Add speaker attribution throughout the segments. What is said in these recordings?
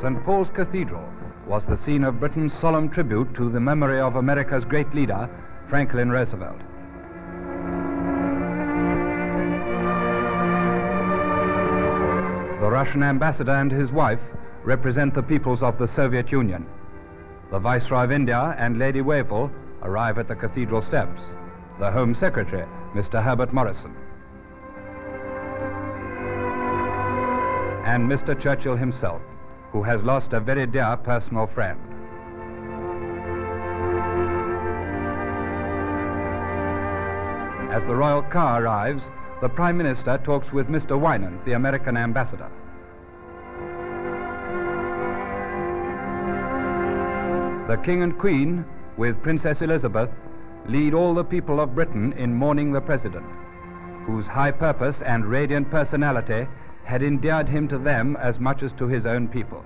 Speaker 1: St. Paul's Cathedral was the scene of Britain's solemn tribute to the memory of America's great leader, Franklin Roosevelt. The Russian ambassador and his wife represent the peoples of the Soviet Union. The Viceroy of India and Lady Wavell arrive at the cathedral steps. The Home Secretary, Mr. Herbert Morrison. And Mr. Churchill himself, who has lost a very dear personal friend. As the royal car arrives, the Prime Minister talks with Mr. Waarin, the American ambassador. The King and Queen, with Princess Elizabeth, lead all the people of Britain in mourning the President, whose high purpose and radiant personality had endeared him to them as much as to his own people.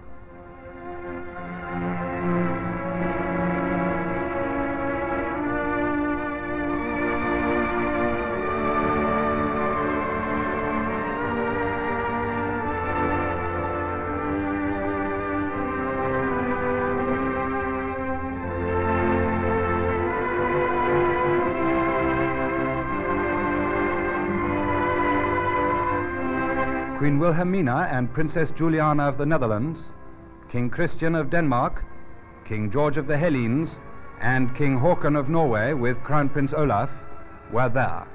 Speaker 1: Queen Wilhelmina and Princess Juliana of the Netherlands, King Christian of Denmark, King George of the Hellenes, and King Haakon of Norway with Crown Prince Olaf were there.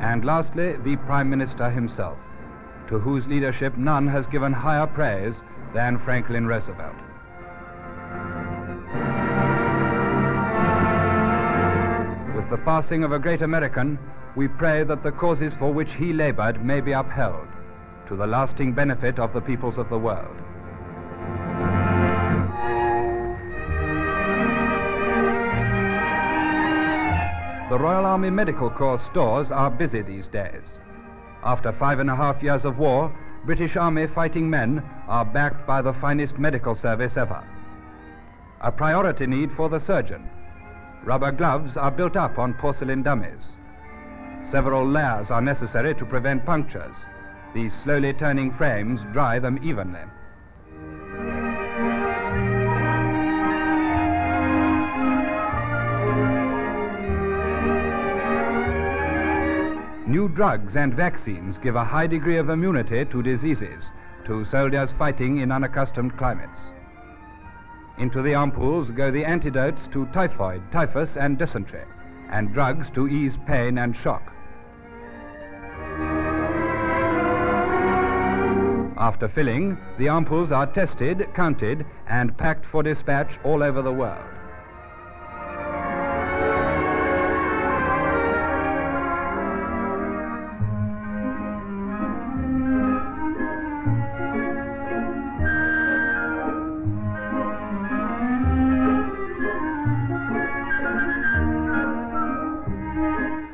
Speaker 1: And lastly, the Prime Minister himself, to whose leadership none has given higher praise than Franklin Roosevelt. With the passing of a great American, we pray that the causes for which he labored may be upheld, to the lasting benefit of the peoples of the world. The Royal Army Medical Corps stores are busy these days. After 5.5 years of war, British Army fighting men are backed by the finest medical service ever. A priority need for the surgeon. Rubber gloves are built up on porcelain dummies. Several layers are necessary to prevent punctures. These slowly turning frames dry them evenly. New drugs and vaccines give a high degree of immunity to diseases to soldiers fighting in unaccustomed climates. Into the ampoules go the antidotes to typhoid, typhus, and dysentery, and drugs to ease pain and shock. After filling, the ampoules are tested, counted, and packed for dispatch all over the world.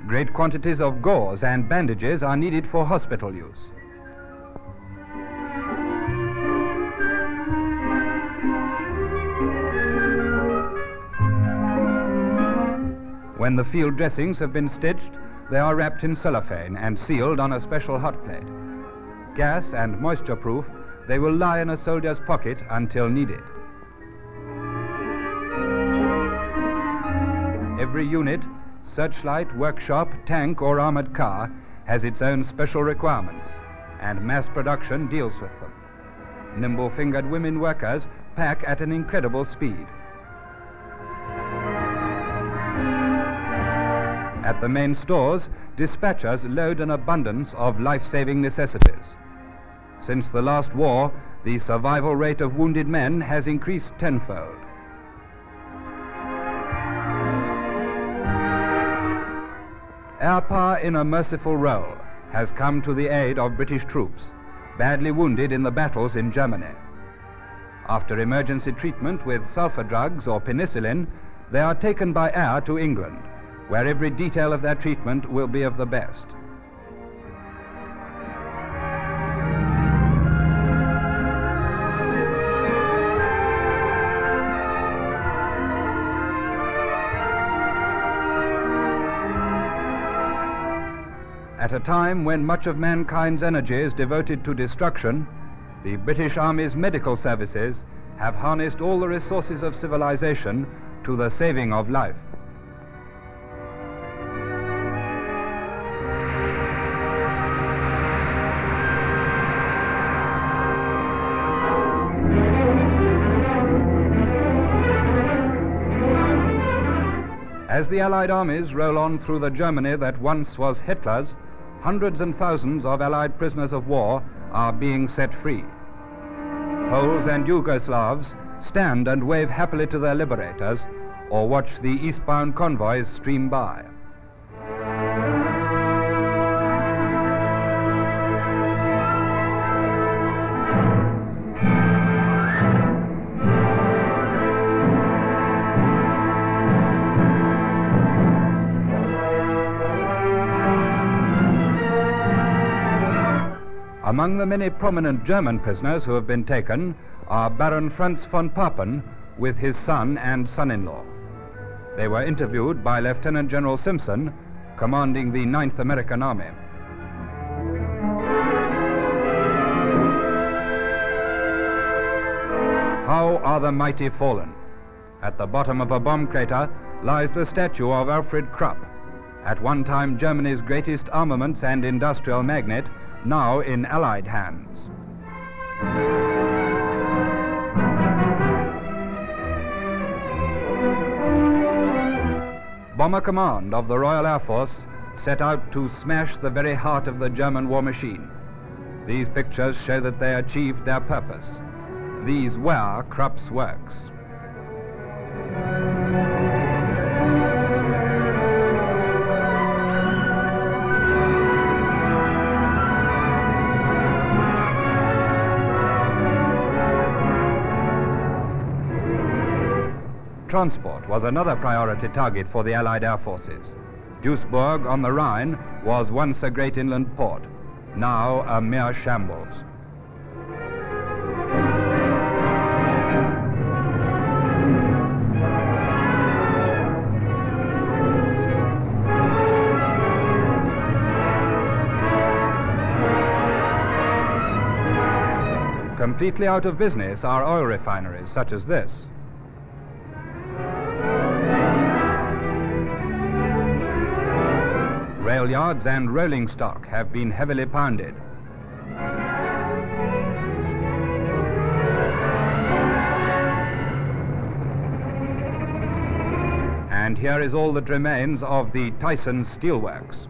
Speaker 1: Great quantities of gauze and bandages are needed for hospital use. When the field dressings have been stitched, they are wrapped in cellophane and sealed on a special hot plate. Gas and moisture-proof, they will lie in a soldier's pocket until needed. Every unit, searchlight, workshop, tank, or armored car has its own special requirements, and mass production deals with them. Nimble-fingered women workers pack at an incredible speed. At the main stores, dispatchers load an abundance of life-saving necessities. Since the last war, the survival rate of wounded men has increased tenfold. Air power in a merciful role has come to the aid of British troops, badly wounded in the battles in Germany. After emergency treatment with sulfur drugs or penicillin, they are taken by air to England, where every detail of their treatment will be of the best. At a time when much of mankind's energy is devoted to destruction, the British Army's medical services have harnessed all the resources of civilization to the saving of life. As the Allied armies roll on through the Germany that once was Hitler's, hundreds and thousands of Allied prisoners of war are being set free. Poles and Yugoslavs stand and wave happily to their liberators or watch the eastbound convoys stream by. Among the many prominent German prisoners who have been taken are Baron Franz von Papen with his son and son-in-law. They were interviewed by Lieutenant General Simpson, commanding the 9th American Army. How are the mighty fallen? At the bottom of a bomb crater lies the statue of Alfred Krupp, at one time Germany's greatest armaments and industrial magnate, now in Allied hands. Bomber Command of the Royal Air Force set out to smash the very heart of the German war machine. These pictures show that they achieved their purpose. These were Krupp's works. Transport was another priority target for the Allied air forces. Duisburg on the Rhine was once a great inland port, now a mere shambles. Completely out of business are oil refineries such as this. Rail yards and rolling stock have been heavily pounded. And here is all that remains of the Tyson steelworks.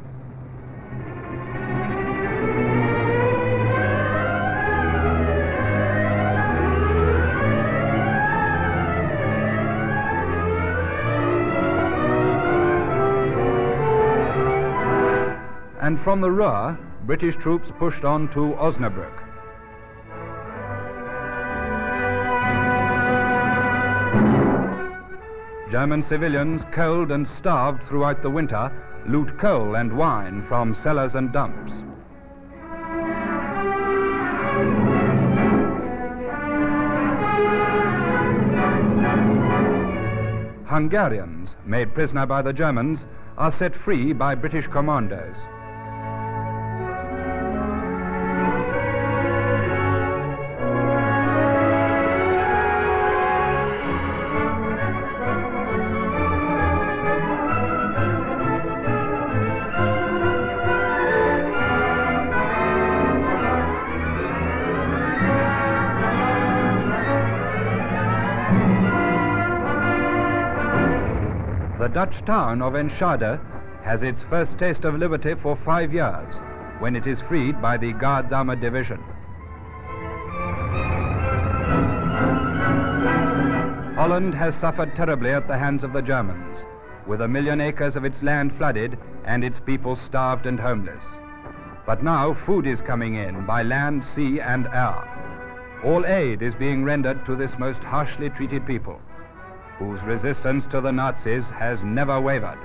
Speaker 1: And from the Ruhr, British troops pushed on to Osnabrück. German civilians, cold and starved throughout the winter, loot coal and wine from cellars and dumps. Hungarians, made prisoner by the Germans, are set free by British commandos. The Dutch town of Enschede has its first taste of liberty for 5 years, when it is freed by the Guards Armored Division. Holland has suffered terribly at the hands of the Germans, with 1 million acres of its land flooded and its people starved and homeless. But now food is coming in by land, sea and air. All aid is being rendered to this most harshly treated people, whose resistance to the Nazis has never wavered.